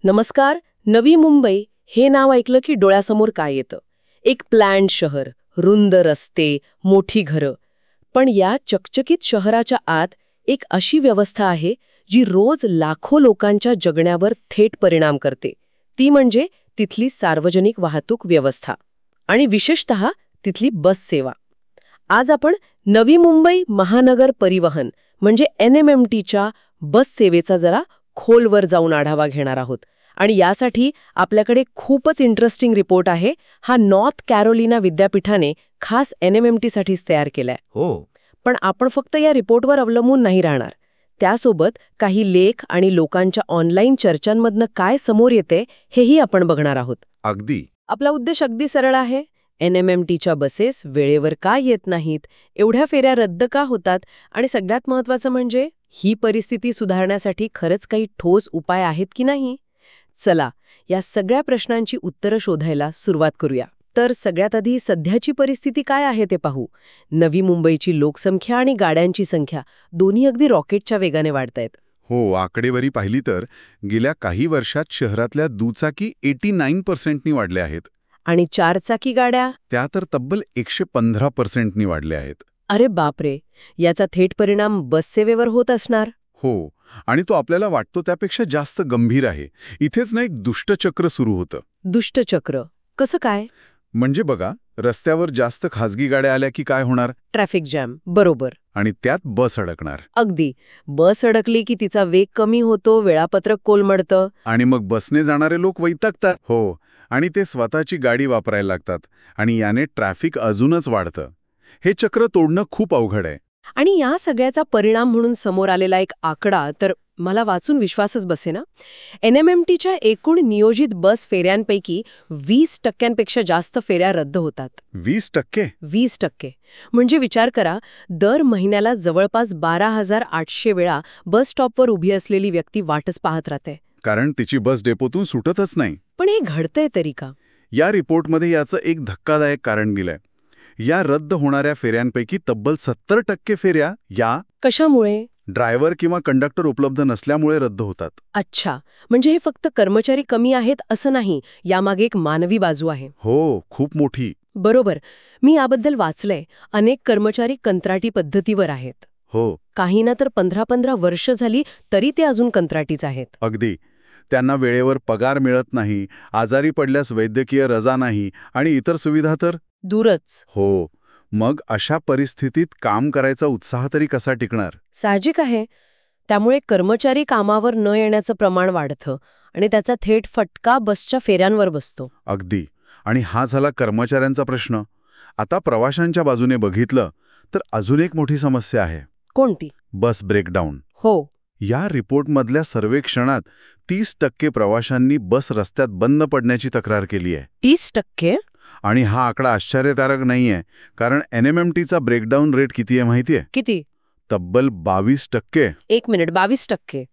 नमस्कार. नवी मुंबई हे नाव ऐकलं की डोळ्यासमोर काय येतं? एक प्लॅन्ड शहर, रुंद रस्ते, मोठी घरं. पण या चकचकीत शहराच्या आत एक अशी व्यवस्था आहे जी रोज लाखो लोकांच्या जगण्यावर थेट परिणाम करते. ती म्हणजे तिथली सार्वजनिक वाहतूक व्यवस्था आणि विशेषतः तिथली बस सेवा. आज आपण नवी मुंबई महानगर परिवहन म्हणजे NMMTच्या बस सेवेचा जरा खोलवर जाऊन आढावा घेणार आहोत. आणि यासाठी आपल्याकडे खूपच इंटरेस्टिंग रिपोर्ट आहे. हा नॉर्थ कॅरोलिना विद्यापीठाने खास NMMTसाठीच तयार केलाय. हो. पण आपण फक्त या रिपोर्टवर अवलंबून नाही राहणार. त्यासोबत काही लेख आणि लोकांच्या ऑनलाईन चर्चांमधनं काय समोर येते हेही आपण बघणार आहोत. अगदी. आपला उद्देश अगदी सरळ आहे. NMMTच्या बसेस वेळेवर का येत नाहीत, एवढ्या फेऱ्या रद्द का होतात आणि सगळ्यात महत्त्वाचं म्हणजे ही परिस्थिती सुधारण्यासाठी खरंच काही ठोस उपाय आहेत की नाही. चला या सगळ्या प्रश्नांची उत्तरं शोधायला सुरुवात करूया. तर सगळ्यात आधी सध्याची परिस्थिती काय आहे ते पाहू. नवी मुंबईची लोकसंख्या आणि गाड्यांची संख्या दोन्ही अगदी रॉकेटच्या वेगाने वाढतायत. हो, आकडेवारी पाहिली तर गेल्या काही वर्षात शहरातल्या दुचाकी 89%नी वाढल्या आहेत. आणि चारचाकी गाड्या? त्या तर तब्बल 115%नी वाढल्या आहेत. अरे बापरे, याचा थेट परिणाम बस सेवेवर होत असणार. हो, आणि तो आपल्याला वाटतो त्यापेक्षा जास्त गंभीर आहे. इथेच ना एक दुष्टचक्र सुरू होतं. दुष्टचक्र कसं काय? म्हणजे बघा, रस्त्यावर जास्त खासगी गाड्या आल्या की काय होणार? Traffic jam. बरोबर. आणि त्यात बस अडकणार. अगदी. बस अडकली की तिचा वेग कमी होतो, वेळापत्रक कोलमडतं. आणि मग बसने जाणारे लोक वैतागतात. हो, आणि ते स्वतःची गाडी वापरायला लागतात. आणि याने ट्रॅफिक अजूनच वाढतं. हे चक्र तोडणं खूप अवघड आहे. आणि या सगळ्याचा परिणाम म्हणून समोर आलेला एक आकडा तर मला वाचून विश्वासच बसेना. NMMTच्या एकूण नियोजित बस फेऱ्यांपैकी 20% जास्त फेऱ्या रद्द होतात. 20%? 20%. म्हणजे विचार करा, दर महिन्याला जवळपास 12,800 वेळा बस स्टॉपवर उभी असलेली व्यक्ती वाटच पाहत राहते. कारण तिची बस डेपोतून सुटतच नाही. पण हे घडतंय तरी का? या रिपोर्टमध्ये याचं एक धक्कादायक कारण दिलंय. या रद्द होणाऱ्या फेऱ्यांपैकी तब्बल 70% फेऱ्या या कशामुळे? ड्रायव्हर किंवा कंडक्टर उपलब्ध नसल्यामुळे रद्द होतात. अच्छा, म्हणजे हे फक्त कर्मचारी कमी आहेत असं नाही, यामागे एक मानवी बाजू आहे. हो, खूप मोठी. बरोबर. मी याबद्दल वाचलंय. अनेक कर्मचारी कंत्राटी पद्धतीवर आहेत. हो. काहींना तर 15-15 वर्ष झाली तरी ते अजून कंत्राटीच आहेत. अगदी. त्यांना वेळेवर पगार मिळत नाही, आजारी पडल्यास वैद्यकीय रजा नाही आणि इतर सुविधा तर दूरच. हो. मग अशा परिस्थितीत काम करायचा उत्साह तरी कसा टिकणार? साहजिक आहे. त्यामुळे कर्मचारी कामावर न येण्याचं प्रमाण वाढतं आणि त्याचा थेट फटका बसच्या फेऱ्यांवर बसतो. अगदी. आणि हा झाला कर्मचाऱ्यांचा प्रश्न. आता प्रवाशांच्या बाजूने बघितलं तर अजून एक मोठी समस्या आहे. कोणती? बस ब्रेकडाऊन. हो. या रिपोर्टमधल्या सर्वेक्षणात 30% प्रवाशांनी बस रस्त्यात बंद पडण्याची तक्रार केली आहे. 30%? आणि हा आकडा आश्चर्यकारक नाहीये, कारण NMMTचा ब्रेकडाऊन रेट किती आहे माहितीये? किती? तब्बल 22%. 1 मिनिट, 22%?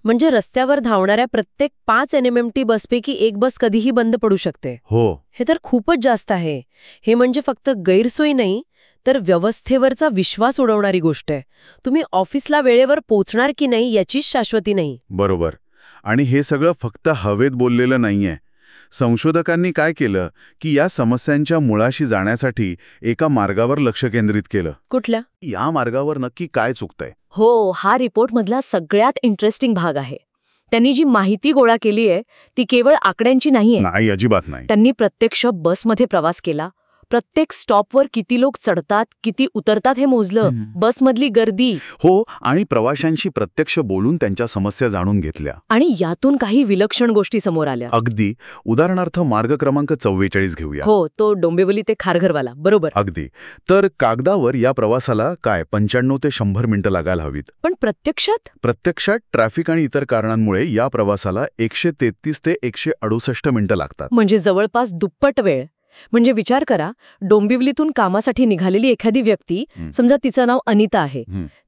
म्हणजे रस्त्यावर धावणाऱ्या प्रत्येक 5 NMMT बसपैकी एक बस कधीही बंद पडू शकते. हो. हे तर खूपच जास्त आहे. हे म्हणजे फक्त गैरसोय नाही, तर व्यवस्थेवरचा विश्वास उडवणारी गोष्ट आहे. तुम्ही ऑफिसला वेळेवर पोहोचणार की नाही याचीच शाश्वती नाही. बरोबर. आणि हे सगळं फक्त हवेत बोललेलं नाहीये. संशोधकांनी काय केलं की या समस्यांच्या मुळाशी जाण्यासाठी एका मार्गावर लक्ष केंद्रित केलं. कुठल्या? या मार्गावर नक्की काय चुकतंय? हो, हा रिपोर्टमधला सगळ्यात इंटरेस्टिंग भाग आहे. त्यांनी जी माहिती गोळा केली आहे ती केवळ आकड्यांची नाहीये. नाही, अजिबात नाही. त्यांनी प्रत्यक्ष बसमध्ये प्रवास केला. प्रत्येक स्टॉपवर किती लोक चढतात, किती उतरतात हे मोजलं. बसमधली गर्दी. हो, आणि प्रवाशांशी प्रत्यक्ष बोलून त्यांच्या समस्या जाणून घेतल्या. आणि यातून काही विलक्षण गोष्टी समोर आल्या. अगदी. उदाहरणार्थ मार्ग क्रमांक 44 घेऊया. हो, तो डोंबिवली ते खारघरवाला. बरोबर. अगदी. तर कागदावर या प्रवासाला काय 95 ते 100 मिनिटं लागायला हवीत. पण प्रत्यक्षात ट्रॅफिक आणि इतर कारणांमुळे या प्रवासाला 133 ते 168 मिनिटं लागतात. म्हणजे जवळपास दुप्पट वेळ. म्हणजे विचार करा, डोंबिवलीतून कामासाठी निघालेली एखादी व्यक्ती, समजा तिचं नाव अनिता आहे,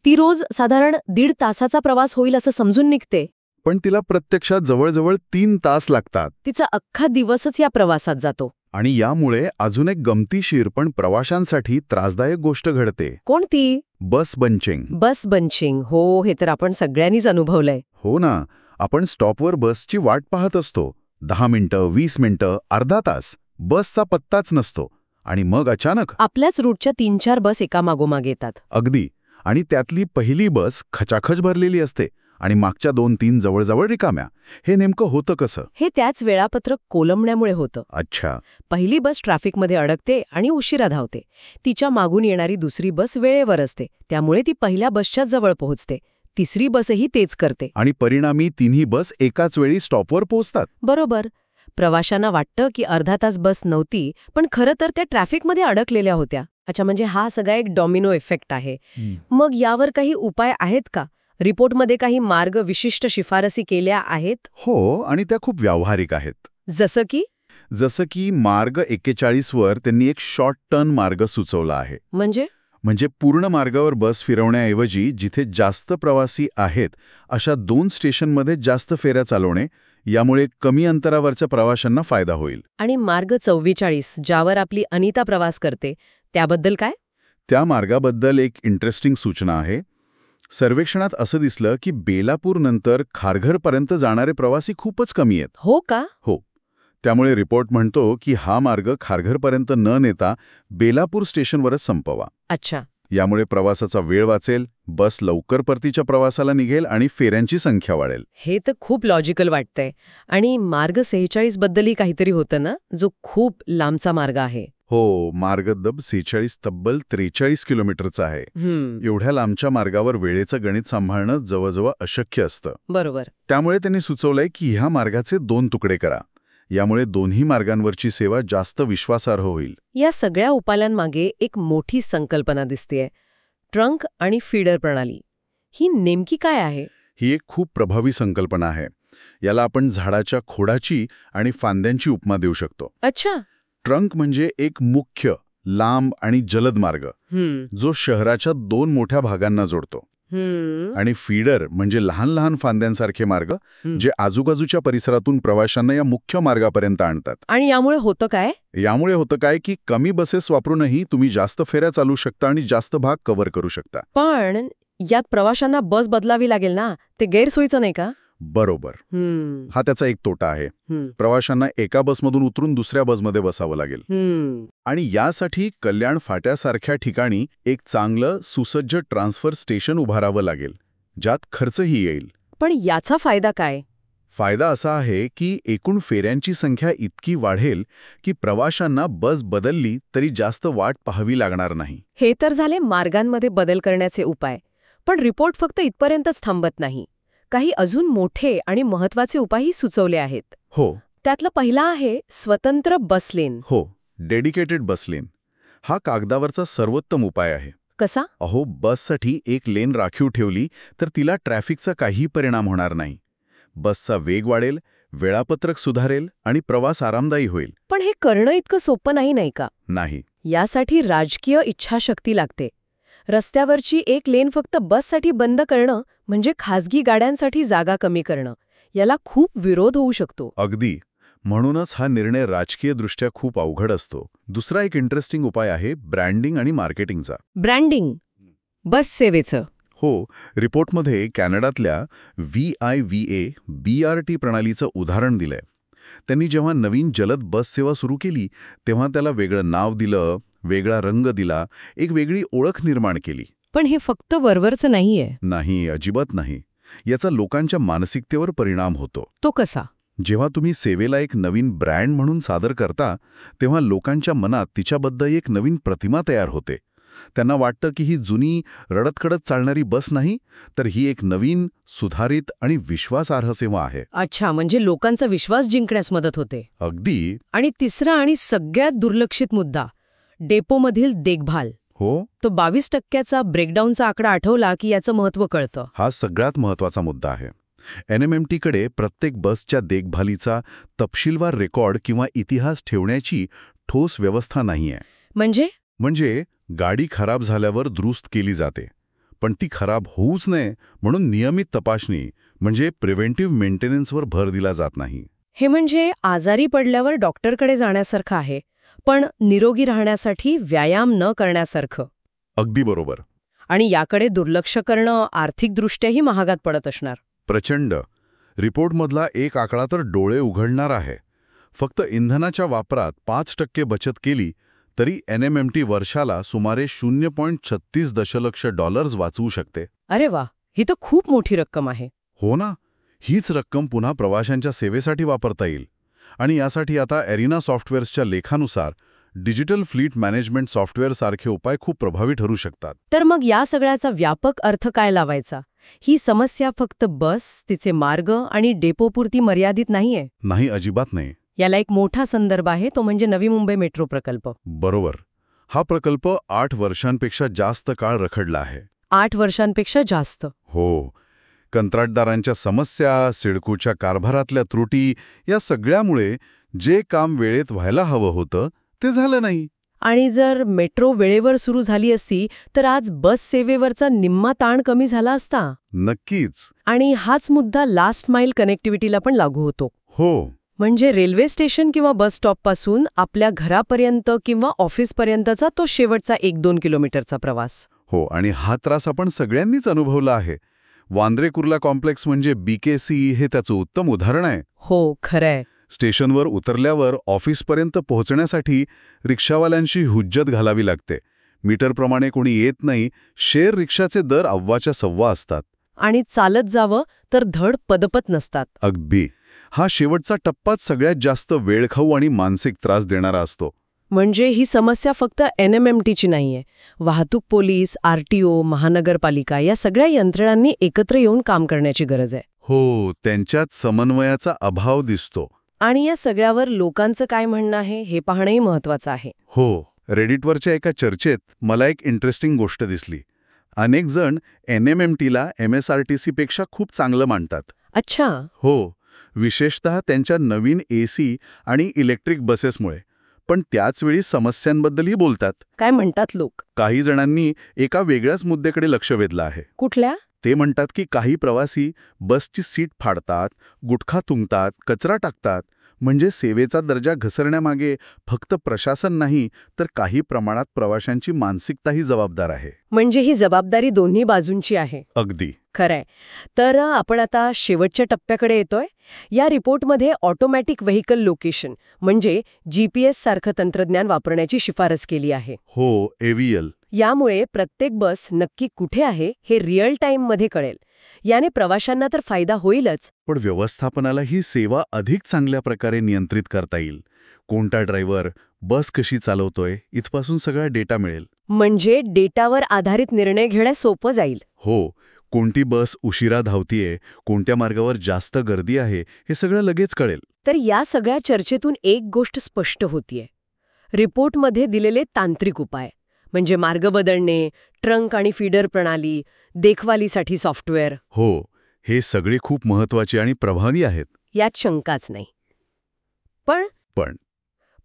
ती रोज साधारण 1.5 तासाचा प्रवास होईल असं समजून निघते. पण तिला प्रत्यक्षात जवळजवळ 3 तास लागतात. तिचा अख्खा दिवसच या प्रवासात जातो. आणि यामुळे अजून एक गमतीशीर पण प्रवाशांसाठी त्रासदायक गोष्ट घडते. कोणती? बस बंचिंग. बस बंचिंग. हो, हे तर आपण सगळ्यांनीच अनुभवलंय. हो ना. आपण स्टॉपवर बसची वाट पाहत असतो. 10 मिनिटं, 20 मिनिटं, अर्धा तास. बसचा पत्ताच नसतो. आणि मग अचानक आपल्याच रूटच्या 3-4 बस एका मागोमाग येतात. अगदी. आणि त्यातली पहिली बस खचाखच भरलेली असते आणि मागच्या 2-3 जवळजवळ रिकाम्या. हे नेमकं होतं कसं? हे त्याच वेळापत्रक कोलमण्यामुळे होतं. अच्छा. पहिली बस ट्रॅफिकमध्ये अडकते आणि उशिरा धावते. तिच्या मागून येणारी दुसरी बस वेळेवर असते, त्यामुळे ती पहिल्या बसच्या जवळ पोहोचते. तिसरी बसही तेच करते. आणि परिणामी तिन्ही बस एकाच वेळी स्टॉपवर पोहोचतात. बरोबर. प्रवाशांना वाटतं की अर्धा तास बस नव्हती, पण खरं तर त्या ट्रॅफिकमध्ये अडकलेल्या होत्या. अच्छा, म्हणजे हा सगळा एक डॉमिनो इफेक्ट आहे. मग यावर काही उपाय आहेत का? रिपोर्टमध्ये काही मार्ग विशिष्ट शिफारसी केल्या आहेत? हो, आणि त्या खूप व्यावहारिक आहेत. जसं की मार्ग 41 वर त्यांनी एक शॉर्ट टर्न मार्ग सुचवला आहे. म्हणजे पूर्ण मार्गावर बस फिरवण्याऐवजी जिथे जास्त प्रवासी आहेत अशा 2 स्टेशनमध्ये जास्त फेऱ्या चालवणे. यामुळे कमी अंतरावरच्या प्रवाशांना फायदा होईल. आणि मार्ग 44 ज्यावर आपली अनिता प्रवास करते, त्याबद्दल काय? त्या मार्गाबद्दल एक इंटरेस्टिंग सूचना आहे. सर्वेक्षणात असं दिसलं की बेलापूरनंतर खारघरपर्यंत जाणारे प्रवासी खूपच कमी आहेत. हो का? हो. त्यामुळे रिपोर्ट म्हणतो की हा मार्ग खारघरपर्यंत न नेता बेलापूर स्टेशनवरच संपवा. अच्छा. यामुळे प्रवासाचा वेळ वाचेल, बस लवकर परतीच्या प्रवासाला निघेल आणि फेऱ्यांची संख्या वाढेल. हे तर खूप लॉजिकल वाटतंय. आणि मार्ग 46 बद्दलही काहीतरी होतं ना, जो खूप लांबचा मार्ग आहे? हो, मार्ग 46 तब्बल 43 किलोमीटरचा आहे. एवढ्या लांबच्या मार्गावर वेळेचं गणित सांभाळणं जवळजवळ अशक्य असतं. बरोबर. त्यामुळे त्यांनी सुचवलंय की ह्या मार्गाचे 2 तुकडे करा. यामुळे दोन्ही मार्गांवरची सेवा जास्त विश्वासार्ह होईल. या सगळ्या उपायांमागे एक मोठी संकल्पना दिसतेय, ट्रंक आणि फीडर प्रणाली. ही नेमकी काय आहे? ही एक खूप प्रभावी संकल्पना आहे. याला आपण झाडाच्या खोडाची आणि फांद्यांची उपमा देऊ शकतो. अच्छा. ट्रंक म्हणजे एक मुख्य, लांब आणि जलद मार्ग जो शहराच्या 2 मोठ्या भागांना जोडतो. आणि फीडर म्हणजे लहान लहान फांद्यांसारखे मार्ग जे आजूबाजूच्या परिसरातून प्रवाशांना या मुख्य मार्गापर्यंत आणतात. आणि यामुळे होतं काय? की कमी बसेस वापरूनही तुम्ही जास्त फेऱ्या चालू शकता आणि जास्त भाग कव्हर करू शकता. पण यात प्रवाशांना बस बदलावी लागेल ना, ते गैरसोयीचं नाही का? बरोबर. हा त्याचा एक तोटा आहे. प्रवाशांना एका बसमधून उतरून दुसऱ्या बसमध्ये बसावं लागेल. आणि यासाठी कल्याण फाट्यासारख्या ठिकाणी एक चांगलं सुसज्ज ट्रान्सफर स्टेशन उभारावं लागेल, ज्यात खर्चही येईल. पण याचा फायदा काय? फायदा असा आहे की एकूण फेऱ्यांची संख्या इतकी वाढेल की प्रवाशांना बस बदलली तरी जास्त वाट पाहावी लागणार नाही. हे तर झाले मार्गांमध्ये बदल करण्याचे उपाय. पण रिपोर्ट फक्त इथपर्यंतच थांबत नाही. काही अजून मोठे आणि महत्वाचे उपायही सुचवले आहेत. हो. त्यातला पहिला आहे स्वतंत्र बसलेन. हो, डेडिकेटेड बसलेन. हा कागदावरचा सर्वोत्तम उपाय आहे. कसा? अहो, बससाठी एक लेन राखीव ठेवली तर तिला ट्रॅफिकचा काही परिणाम होणार नाही. बसचा वेग वाढेल, वेळापत्रक सुधारेल आणि प्रवास आरामदायी होईल. पण हे करणं इतकं सोपं नाही का? नाही. यासाठी राजकीय इच्छाशक्ती लागते. रस्त्यावरची एक लेन फक्त बससाठी बंद करणं म्हणजे खासगी गाड्यांसाठी जागा कमी करणं. याला खूप विरोध होऊ शकतो. अगदी. म्हणूनच हा निर्णय राजकीयदृष्ट्या खूप अवघड असतो. दुसरा एक इंटरेस्टिंग उपाय आहे ब्रँडिंग आणि मार्केटिंगचा. ब्रँडिंग बस सेवेचं? हो. रिपोर्टमध्ये कॅनडातल्या VIVA BRT प्रणालीचं उदाहरण दिलंय. त्यांनी जेव्हा नवीन जलद बस सेवा सुरू केली तेव्हा त्याला वेगळं नाव दिलं, वेगळा रंग दिला, एक वेगळी ओळख निर्माण केली. पण हे फक्त वरवरचं नाहीये. नाही, अजिबात नाही. याचा लोकांच्या मानसिकतेवर परिणाम होतो. तो कसा? जेव्हा तुम्ही सेवेला एक नवीन ब्रँड म्हणून सादर करता तेव्हा लोकांच्या मनात तिच्याबद्दल एक नवीन प्रतिमा तयार होते. त्यांना वाटतं की ही जुनी रडतकडत चालणारी बस नाही, तर ही एक नवीन, सुधारित आणि विश्वासार्ह सेवा आहे. अच्छा, म्हणजे लोकांचा विश्वास जिंकण्यास मदत होते. अगदी. आणि तिसरा आणि सगळ्यात दुर्लक्षित मुद्दा, डेपोमधील देखभाल. हो. तो 22% ब्रेकडाऊनचा आकडा आठवला की याचं महत्त्व कळतं. हा सगळ्यात महत्त्वाचा मुद्दा आहे. NMMTकडे प्रत्येक बसच्या देखभालीचा तपशीलवार रेकॉर्ड किंवा इतिहास ठेवण्याची ठोस व्यवस्था नाहीये. म्हणजे गाडी खराब झाल्यावर दुरुस्त केली जाते, पण ती खराब होऊच नये म्हणून नियमित तपासणी म्हणजे प्रिव्हेंटिव्ह मेंटेनन्सवर भर दिला जात नाही. हे म्हणजे आजारी पडल्यावर डॉक्टरकडे जाण्यासारखं आहे, पण निरोगी राहण्यासाठी व्यायाम न करण्यासारखं. अगदी बरोबर. आणि याकडे दुर्लक्ष करणं आर्थिकदृष्ट्याही महागात पडत असणार. प्रचंड. रिपोर्टमधला एक आकडा तर डोळे उघडणार आहे. फक्त इंधनाच्या वापरात 5% बचत केली तरी NMMT वर्षाला सुमारे $0.36 दशलक्ष वाचवू शकते. अरे वा, ही तर खूप मोठी रक्कम आहे. हो ना. हीच रक्कम पुन्हा प्रवाशांच्या सेवेसाठी वापरता येईल. आणि यासाठी आता एरिना सॉफ्टवेअर्सच्या लेखानुसार डिजिटल फ्लीट मॅनेजमेंट सॉफ्टवेअर सारखे उपाय खूप प्रभावी ठरू शकतात. तर मग या सगळ्याचा व्यापक अर्थ काय लावायचा? ही समस्या फक्त बस, तिचे मार्ग आणि डेपोपुरती मर्यादित नाहीये. नाही, अजिबात नाही. याला एक मोठा संदर्भ आहे, तो म्हणजे नवी मुंबई मेट्रो प्रकल्प. बरोबर. हा प्रकल्प 8 वर्षांपेक्षा जास्त काळ रखडला आहे. 8 वर्षांपेक्षा जास्त. हो. कंत्राटदारांच्या समस्या, सिडकोच्या कारभारातल्या त्रुटी या सगळ्यामुळे जे काम वेळेत व्हायला हवं होतं ते झालं नाही. आणि जर मेट्रो वेळेवर सुरू झाली असती तर आज बस सेवेवरचा निम्मा ताण कमी झाला असता. नक्कीच. आणि हाच मुद्दा लास्ट माईल कनेक्टिव्हिटीला पण लागू होतो. हो. म्हणजे रेल्वे स्टेशन किंवा बस स्टॉपपासून आपल्या घरापर्यंत किंवा ऑफिसपर्यंतचा तो शेवटचा 1-2 किलोमीटरचा प्रवास. हो, आणि हा त्रास आपण सगळ्यांनीच अनुभवला आहे. वांद्रे कुर्ला कॉम्प्लेक्स म्हणजे BKC हे त्याचं उत्तम उदाहरण आहे. हो, खरंय. स्टेशनवर उतरल्यावर ऑफिसपर्यंत पोहोचण्यासाठी रिक्षावाल्यांशी हुज्जत घालावी लागते. मीटरप्रमाणे कोणी येत नाही. शेअर रिक्षाचे दर अव्वाच्या सव्वा असतात. आणि चालत जावं तर धड पदपत नसतात. अगदी. हा शेवटचा टप्पाच सगळ्यात जास्त वेळखाऊ आणि मानसिक त्रास देणारा असतो. म्हणजे ही समस्या फक्त NMMTची नाहीये. वाहतूक पोलीस, RTO, महानगरपालिका या सगळ्या यंत्रणांनी एकत्र येऊन काम करण्याची गरज आहे. हो, त्यांच्यात समन्वयाचा अभाव दिसतो. आणि या सगळ्यावर लोकांचं काय म्हणणं आहे हे पाहणंही महत्वाचं आहे. हो. रेडिटवरच्या एका चर्चेत मला एक इंटरेस्टिंग गोष्ट दिसली. अनेक जण NMMTला MSRTCपेक्षा खूप चांगलं मानतात. अच्छा. हो, विशेषतः त्यांच्या नवीन AC आणि इलेक्ट्रिक बसेसमुळे. पण त्याचवेळी समस्यांबद्दलही बोलतात. काय म्हणतात लोक? काही जणांनी एका वेगळ्याच मुद्द्याकडे लक्ष वेधलं आहे. कुठल्या? ते म्हणतात की काही प्रवासी बसची सीट फाडतात, गुटखा तुंबतात, कचरा टाकतात. म्हणजे सेवेचा दर्जा घसरण्यामागे फक्त प्रशासन नाही तर काही प्रमाणात प्रवाशांची मानसिकताही जबाबदार आहे. म्हणजे ही जबाबदारी दोन्ही बाजूंची आहे. अगदी खरंय. तर आपण आता शेवटच्या टप्प्याकडे येतोय. या रिपोर्टमध्ये ऑटोमॅटिक व्हेइकल लोकेशन म्हणजे GPS सारखं तंत्रज्ञान वापरण्याची शिफारस केली आहे. हो, AVL. यामुळे प्रत्येक बस नक्की कुठे आहे हे रिअल टाईममध्ये कळेल. याने प्रवाशांना तर फायदा होईलच, पण व्यवस्थापनाला ही सेवा अधिक चांगल्या प्रकारे नियंत्रित करता येईल. कोणता ड्रायव्हर बस कशी चालवतोय इथपासून सगळा डेटा मिळेल. म्हणजे डेटावर आधारित निर्णय घेणं सोपं जाईल. हो, कोणती बस उशिरा धावतीये, कोणत्या मार्गावर जास्त गर्दी आहे हे सगळं लगेच कळेल. तर या सगळ्या चर्चेतून एक गोष्ट स्पष्ट होतीये. रिपोर्टमध्ये दिलेले तांत्रिक उपाय म्हणजे मार्ग बदलणे, ट्रंक आणि फीडर प्रणाली, देखभालीसाठी सॉफ्टवेअर. हो, हे सगळे खूप महत्वाचे आणि प्रभावी आहेत. यात शंकाच नाही. पण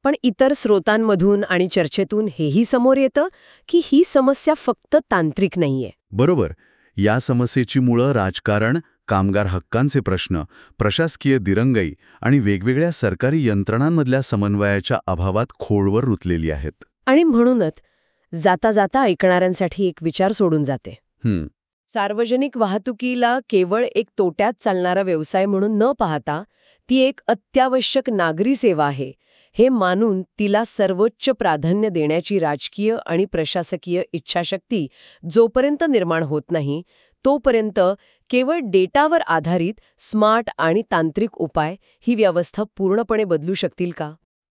पण इतर स्रोतांमधून आणि चर्चेतून हेही समोर येतं की ही समस्या फक्त तांत्रिक नाहीये. बरोबर. या समस्येची मुळं राजकारण, कामगार हक्कांचे प्रश्न, प्रशासकीय दिरंगाई आणि वेगवेगळ्या सरकारी यंत्रणांमधल्या समन्वयाच्या अभावात खोलवर रुतलेली आहेत. आणि म्हणूनच जाता जाता ऐकणाऱ्यांसाठी एक विचार सोडून जाते. सार्वजनिक वाहतुकीला केवळ एक तोट्यात चालणारा व्यवसाय म्हणून न पाहता ती एक अत्यावश्यक नागरी सेवा आहे हे मानून तिला सर्वोच्च प्राधान्य देण्याची राजकीय आणि प्रशासकीय इच्छाशक्ती जोपर्यंत निर्माण होत नाही तोपर्यंत केवळ डेटावर आधारित स्मार्ट आणि तांत्रिक उपाय ही व्यवस्था पूर्णपणे बदलू शकतील का?